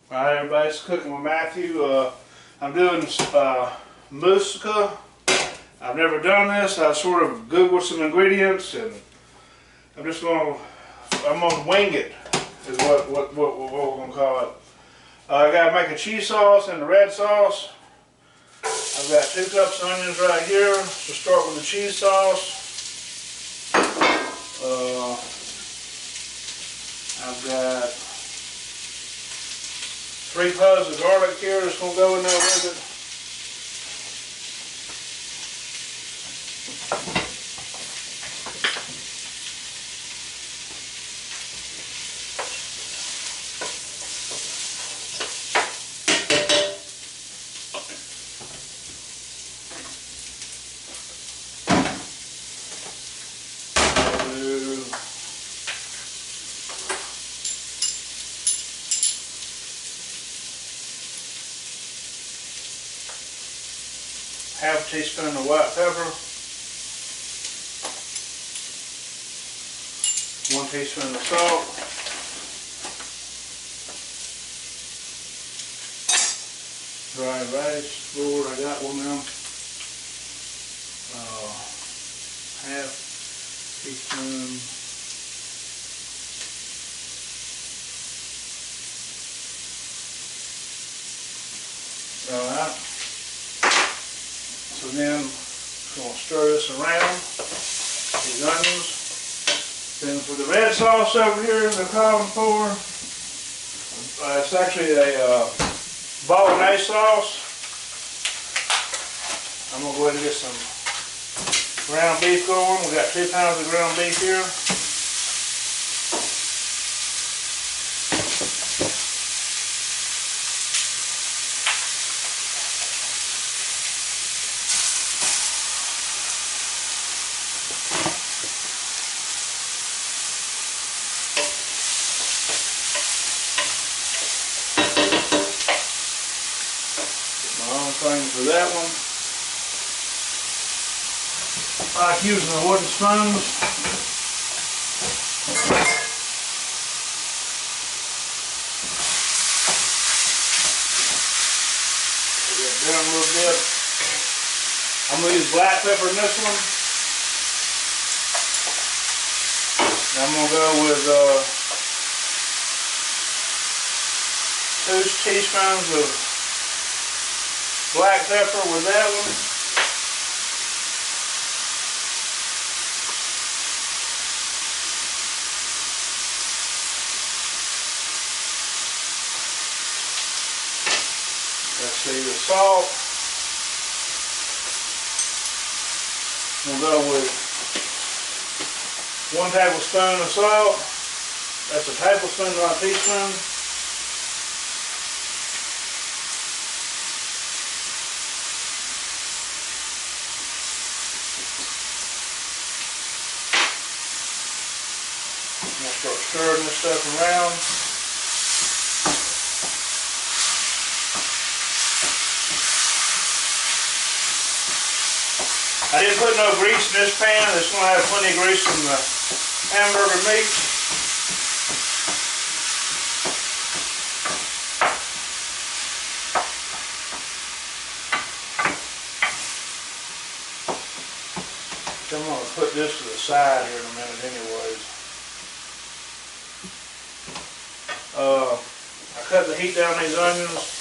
Alright everybody, it's Cooking with Matthew. I'm doing moussaka. I've never done this. I sort of Googled some ingredients and I'm gonna wing it is what we're gonna call it. I gotta make a cheese sauce and a red sauce. I've got 2 cups of onions right here. To start with the cheese sauce. I've got 3 cloves of garlic here that's going to go in there with it. Half a teaspoon of white pepper, 1 teaspoon of salt, dry rice, Lord, I got one now, half teaspoon alright. So then, I'm going to stir this around, these onions. Then for the red sauce over here, they're calling for, it's actually a bolognese sauce. I'm going to go ahead and get some ground beef going. We got 2 pounds of ground beef here. Thing for that one. I like using the wooden spoons. Get it down a little bit. I'm going to use black pepper in this one. And I'm going to go with 2 teaspoons of black pepper with that one. Let's see, the salt. We'll go with 1 tablespoon of salt. That's a tablespoon, not a teaspoon. I'm going to start stirring this stuff around. I didn't put no grease in this pan. It's going to have plenty of grease from the hamburger meat. So I'm going to put this to the side here in a minute anyways. I cut the heat down these onions.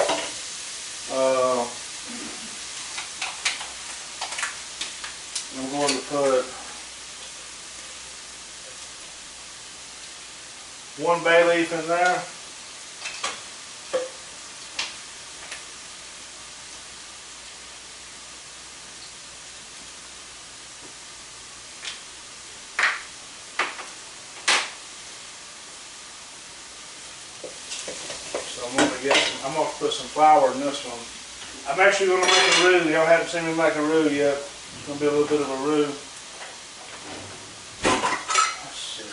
I'm going to put 1 bay leaf in there. I'm going to put some flour in this one. I'm actually going to make a roux. Y'all haven't seen me make a roux yet. It's going to be a little bit of a roux. Let's see.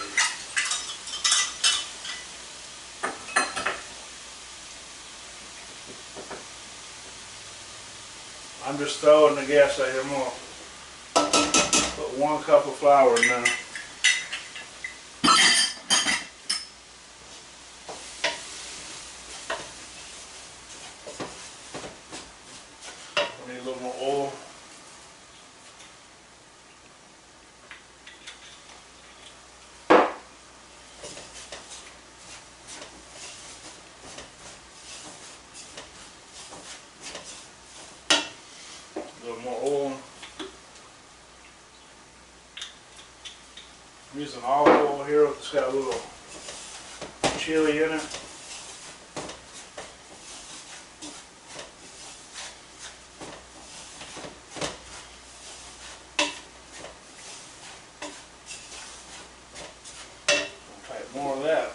I'm just throwing the gas out here. I'm going to put 1 cup of flour in there. a little more oil. A little more oil. I'm using olive oil here. It's got a little chili in it. I'll take more of that.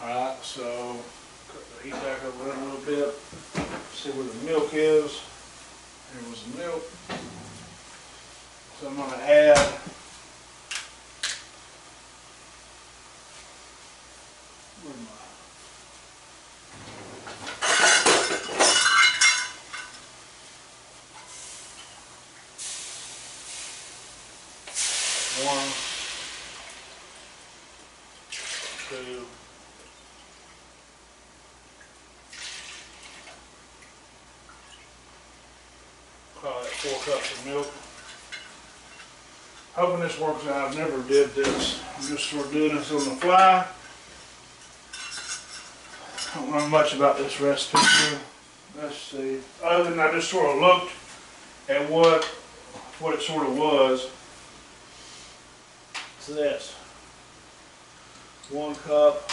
Alright, so cut the heat back up a little bit. See where the milk is. There was the milk. So I'm going to add one, two, probably 4 cups of milk. Hoping this works out. I've never did this. I'm just sort of doing this on the fly. I don't know much about this recipe here. Let's see. Other than I just sort of looked at what it sort of was. It's this. 1 cup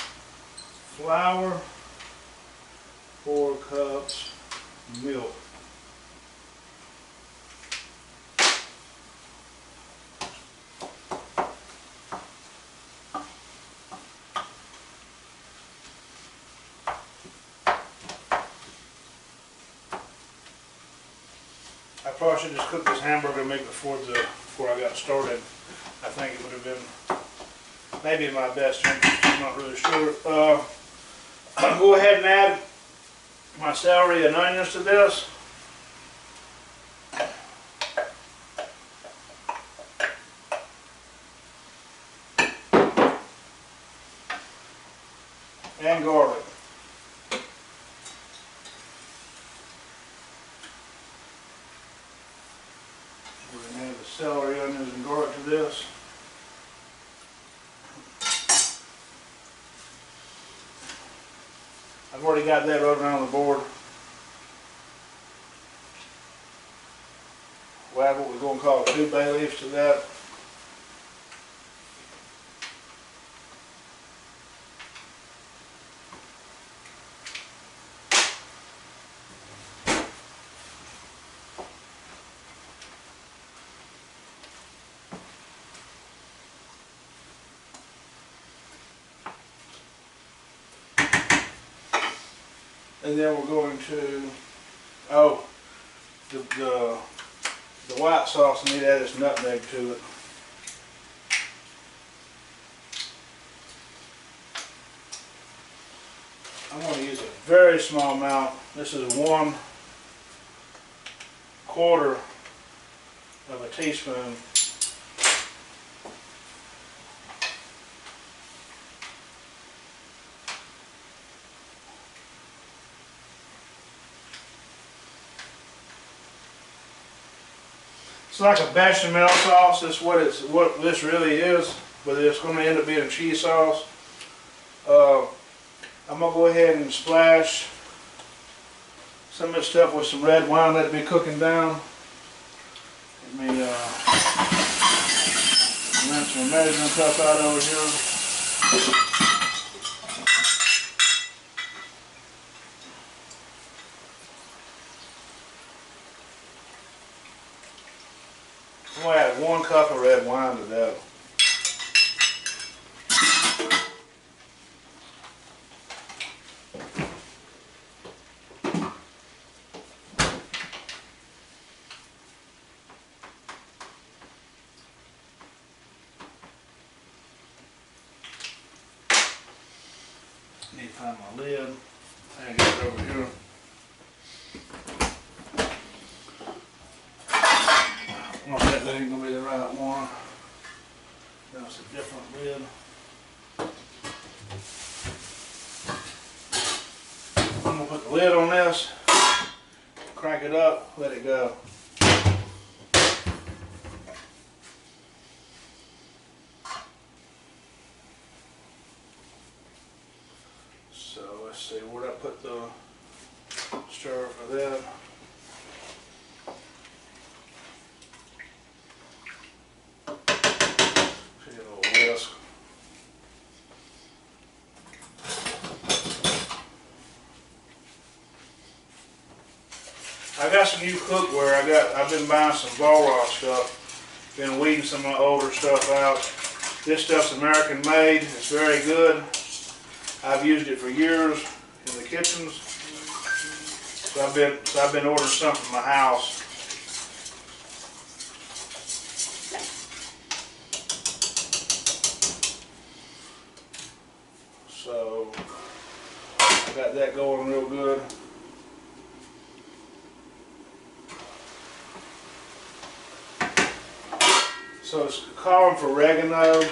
flour, 4 cups milk. I probably should just cook this hamburger and make it before I got started. I think it would have been maybe my best interest. I'm not really sure. I'll go ahead and add my celery and onions to this. And garlic. We're going to add the celery, onions, and garlic to this. I've already got that rubbed around the board. We'll add what we're going to call 2 bay leaves to that. And then we're going to, the white sauce, I need to add this nutmeg to it. I'm going to use a very small amount. This is 1/4 of a teaspoon. It's like a bechamel sauce. That's what this really is, but it's going to end up being a cheese sauce. I'm going to go ahead and splash some of this stuff with some red wine, let it be cooking down. Let me rinse my measuring cup out over here. I'm going to add 1 cup of red wine to that. Find my lid. And get it over here. I bet that ain't gonna be the right one. That's a different lid. I'm gonna put the lid on this, crank it up, let it go. So let's see, where'd I put the stir for that? Get a little whisk. I got some new cookware. I've been buying some Valrock stuff. Been weeding some of my older stuff out. This stuff's American made. It's very good. I've used it for years in the kitchens. So I've been ordering some from my house. So I got that going real good. So it's calling for oregano.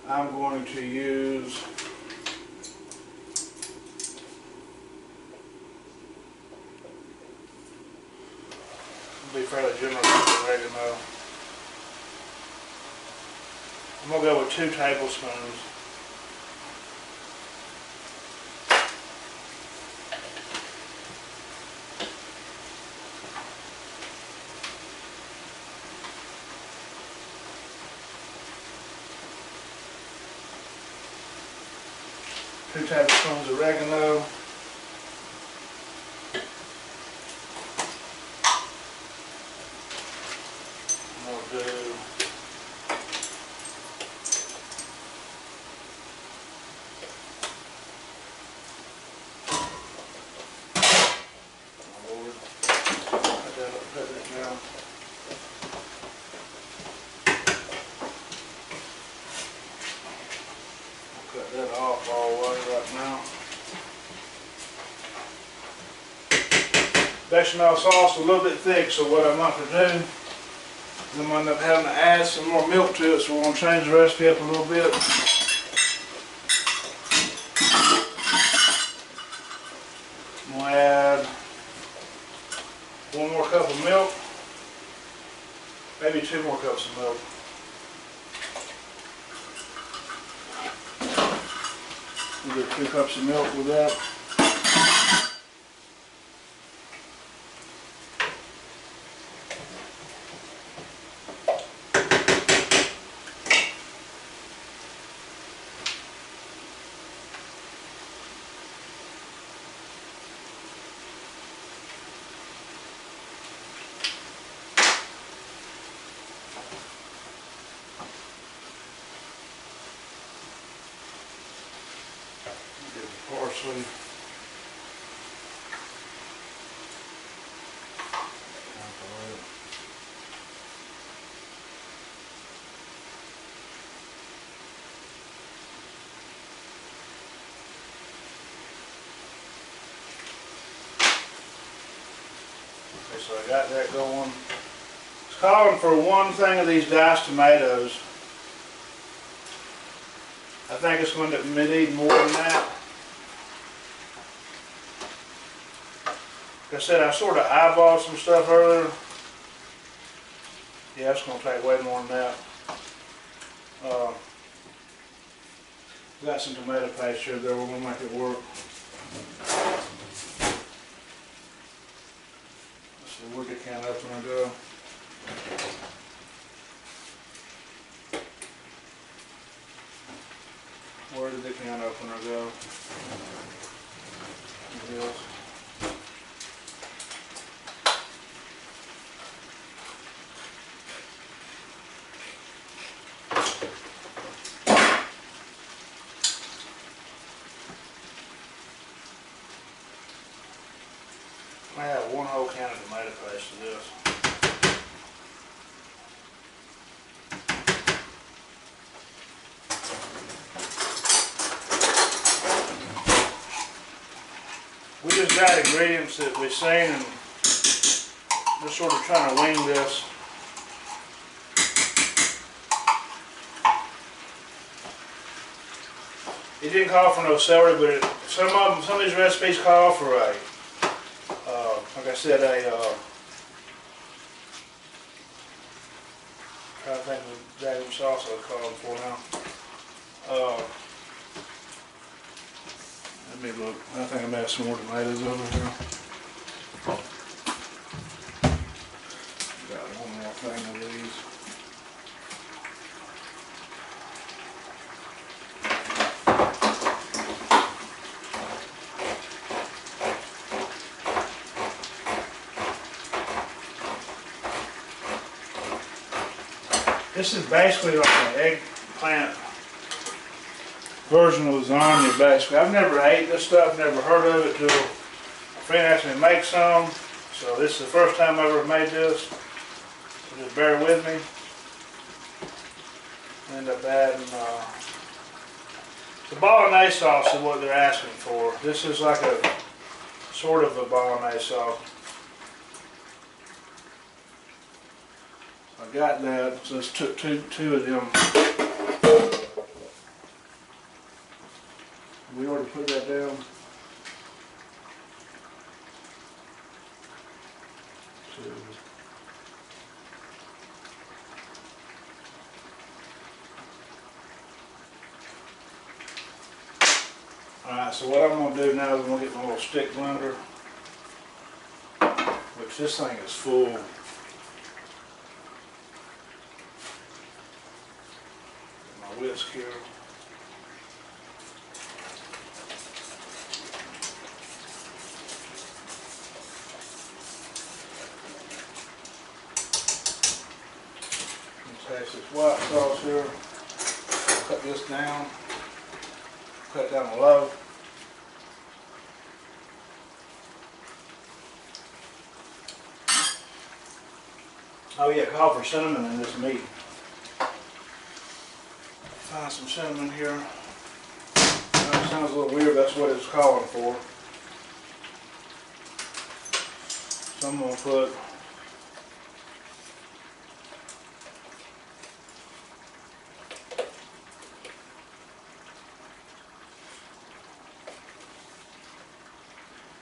I'm going to use be fairly generous with oregano. I'm going to go with 2 tablespoons. Two tablespoons of oregano. We'll do put that down. Cut that off all the way right now. Bechamel sauce is a little bit thick, so what I'm not going to do is I'm going to end up having to add some more milk to it, so we're going to change the recipe up a little bit. I'm going to add 1 more cup of milk, maybe 2 more cups of milk. We'll get 2 cups of milk with that. Parsley. Okay, so I got that going. It's calling for 1 thing of these diced tomatoes. I think it's going to need more than that. Like I said, I sort of eyeballed some stuff earlier. Yeah, it's going to take way more than that. Got some tomato paste here there. We're going to make it work. Let's see, where'd the can opener go? Where did the can opener go? It is. I have 1 whole can of tomato paste to this. We just got ingredients that we've seen and just sort of trying to wing this. It didn't call for no celery, but some of these recipes call for a, like I said, trying to think of the exact sauce I was calling for now. Let me look. I think I may have some more tomatoes over here. Got one more thing of these. This is basically like an eggplant version of lasagna, basically. I've never ate this stuff, never heard of it till a friend asked me to make some. So this is the first time I've ever made this. So just bear with me. End up adding the bolognese sauce is what they're asking for. This is like a sort of a bolognese sauce. I got that, so just took two of them. We already put that down. Two. Alright, so what I'm going to do now is I'm going to get my little stick blender, which this thing is full. Whisk here. Taste this white sauce here. Cut this down. Cut down low. Oh yeah, call for cinnamon in this meat. Find some cinnamon here. That sounds a little weird, that's what it's calling for. So I'm going to put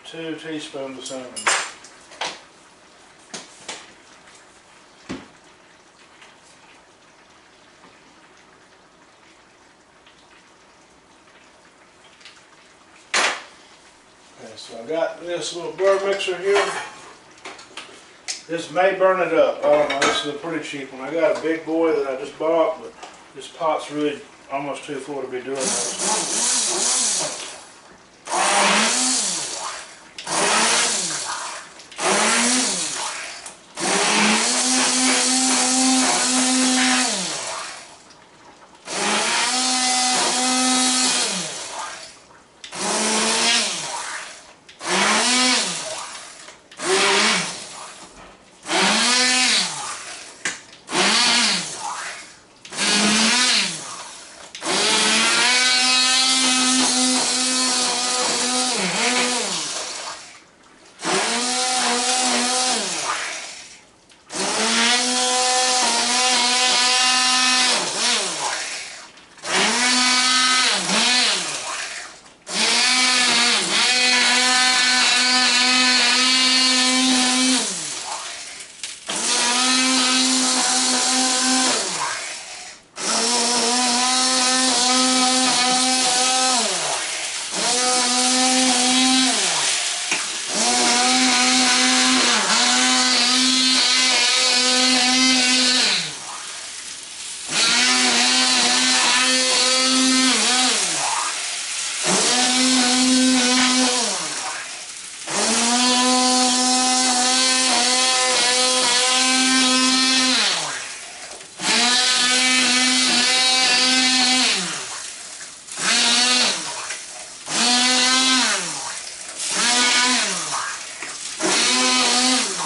two teaspoons of cinnamon. So I got this little burr mixer here. This may burn it up. I don't know, this is a pretty cheap one. I got a big boy that I just bought, but this pot's really almost too full to be doing this.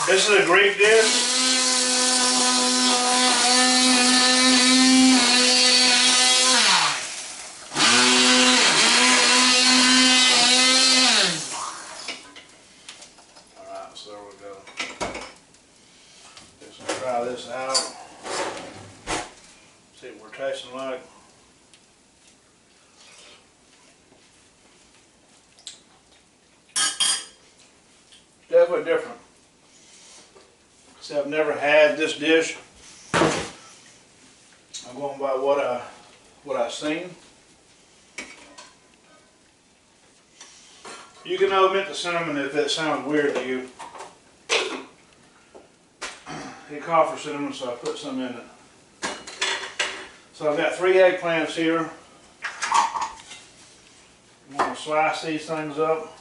This is a Greek dish. tasting like. Definitely different. See, I've never had this dish. I'm going by what I've seen. You can omit the cinnamon if that sounds weird to you. He called for cinnamon, so I put some in it. So I've got 3 eggplants here. I'm going to slice these things up.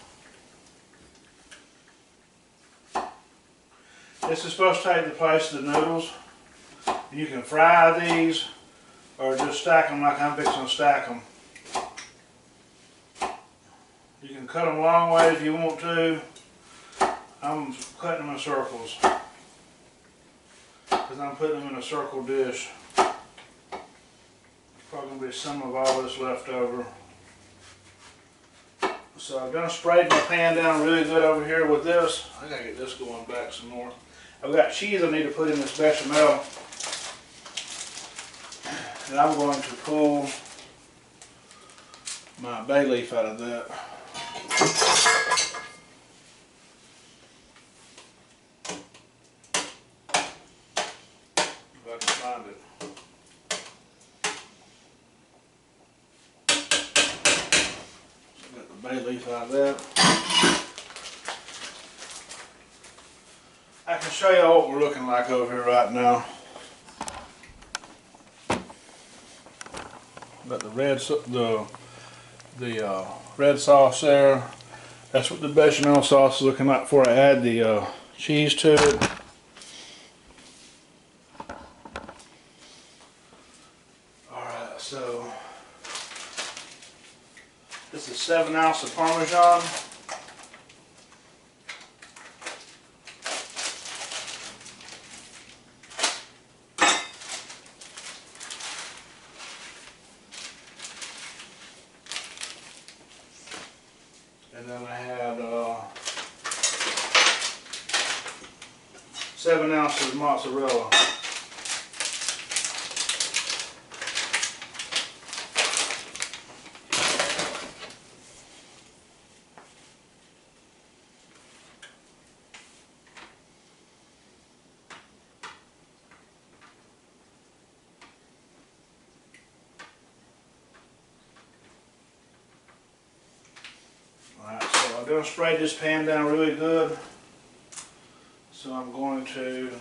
This is supposed to take the place of the noodles. You can fry these or just stack them like I'm fixing to stack them. You can cut them long ways if you want to. I'm cutting them in circles because I'm putting them in a circle dish. Probably going to be some of all this left over. So I've done sprayed my pan down really good over here with this. I gotta get this going back some more. I've got cheese I need to put in this bechamel. And I'm going to pull my bay leaf out of that. If I can find it. Got the bay leaf out of that. I can show you what we're looking like over here right now. Got the red sauce there. That's what the bechamel sauce is looking like before I add the cheese to it. Alright, so this is 7 ounces of Parmesan. And then I had 7 ounces of mozzarella. Alright, so I'm going to spray this pan down really good. So I'm going to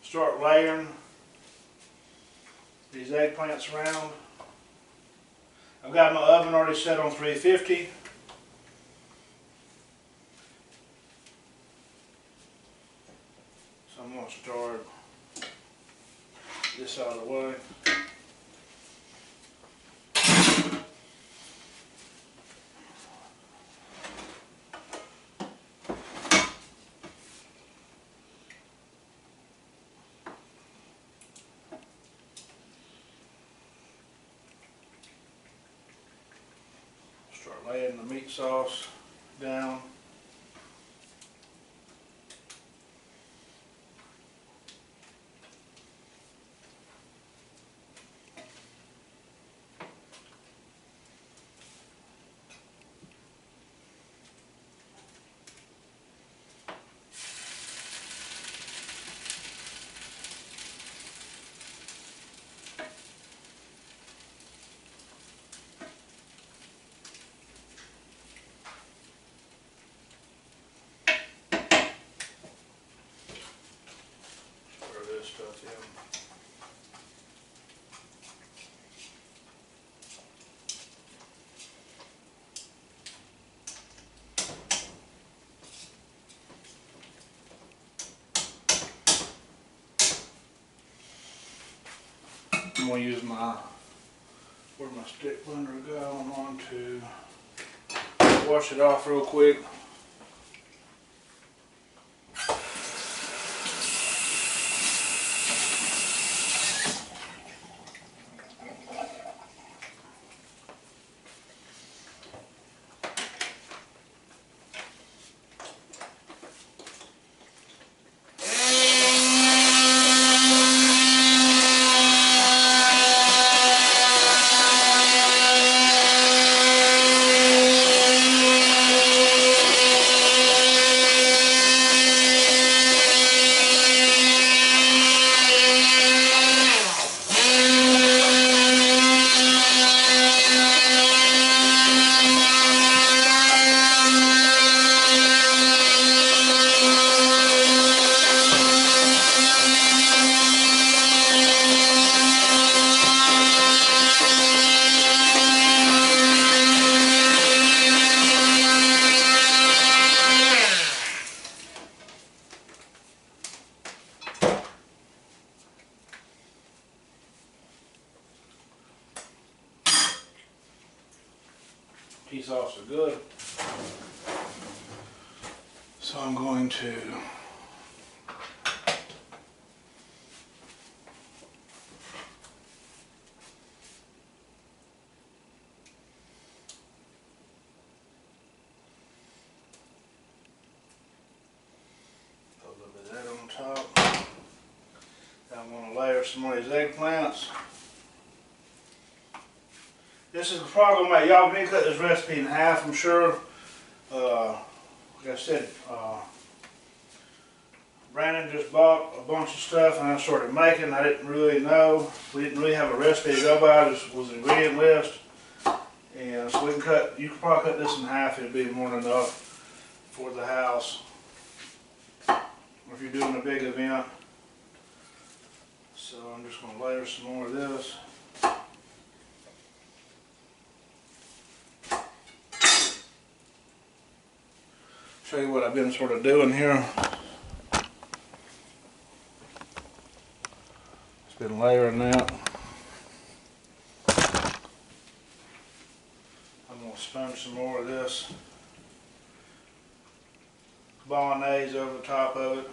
start layering these eggplants around. I've got my oven already set on 350. So I'm going to start this out of the way. Start laying the meat sauce down. Stuff in. I'm going to use where my stick blender go. I'm going to wash it off real quick. Pea sauce are good. So I'm going to put a little bit of that on top. I'm going to layer some more of these eggplants. This is probably my, y'all need to cut this recipe in half, I'm sure. Like I said, Brandon just bought a bunch of stuff and I started making. I didn't really know. We didn't really have a recipe to go by. This was an ingredient list. And so we can cut, you can probably cut this in half. It'll be more than enough for the house. Or if you're doing a big event. So I'm just going to layer some more of this. Show you what I've been sort of doing here. Just been layering that. I'm going to sponge some more of this bolognese over the top of it.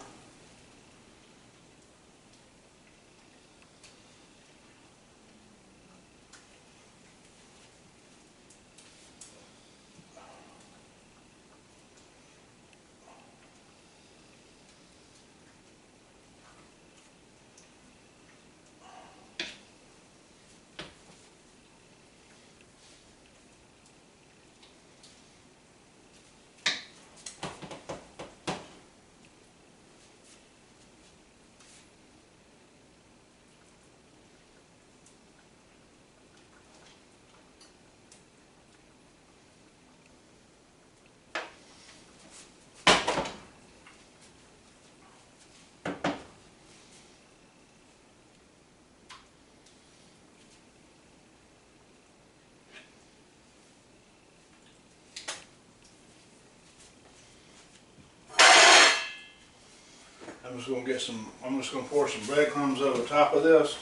I'm just going to pour some breadcrumbs over the top of this.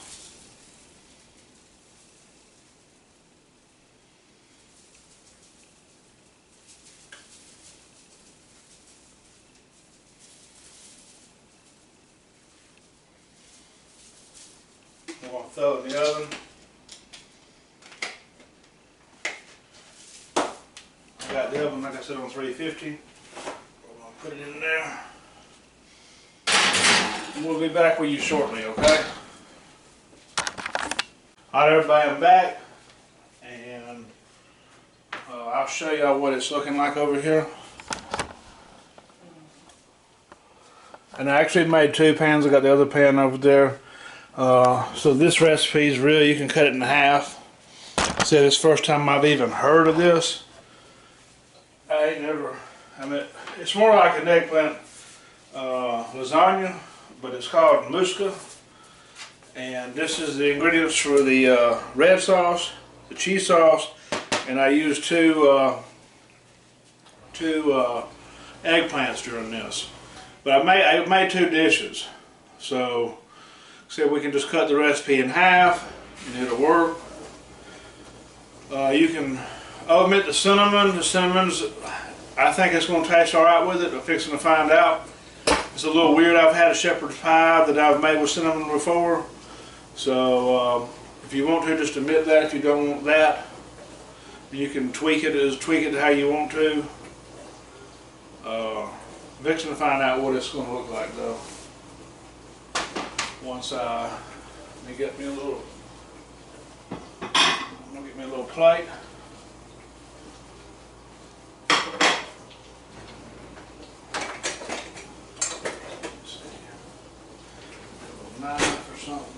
I'm going to throw it in the oven. I got the oven, like I said, on 350. I'm going to put it in there. We'll be back with you shortly, okay? Alright, everybody, I'm back, and I'll show y'all what it's looking like over here. And I actually made 2 pans. I got the other pan over there. So this recipe is really, you can cut it in half. I said it's the first time I've even heard of this. I mean, it's more like an eggplant lasagna, but it's called Moussaka. And this is the ingredients for the red sauce, the cheese sauce, and I used two eggplants during this. But I made 2 dishes, so we can just cut the recipe in half and it'll work. You can omit the cinnamon. The cinnamon's, I think it's going to taste all right with it. I'm fixing to find out. It's a little weird. I've had a shepherd's pie that I've made with cinnamon before. So if you want to, just omit that. If you don't want that, you can tweak it how you want to. Fixing to find out what it's going to look like though. Once let me get me a little. I'm gonna get me a little plate. Knife or something.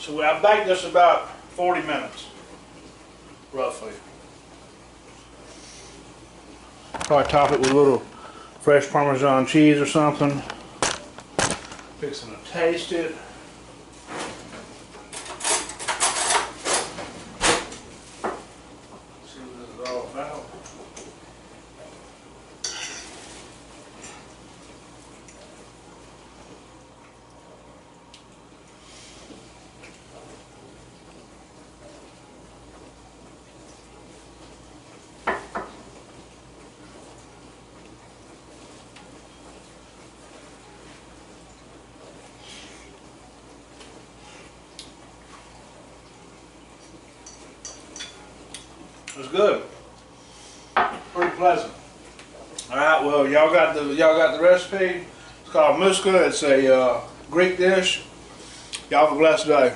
So I baked this about 40 minutes, roughly. Probably top it with a little fresh Parmesan cheese or something. Fixing to taste it. See what this is all about. It was good. Pretty pleasant. Alright, well y'all got the recipe. It's called Moussaka. It's a Greek dish. Y'all have a blessed day.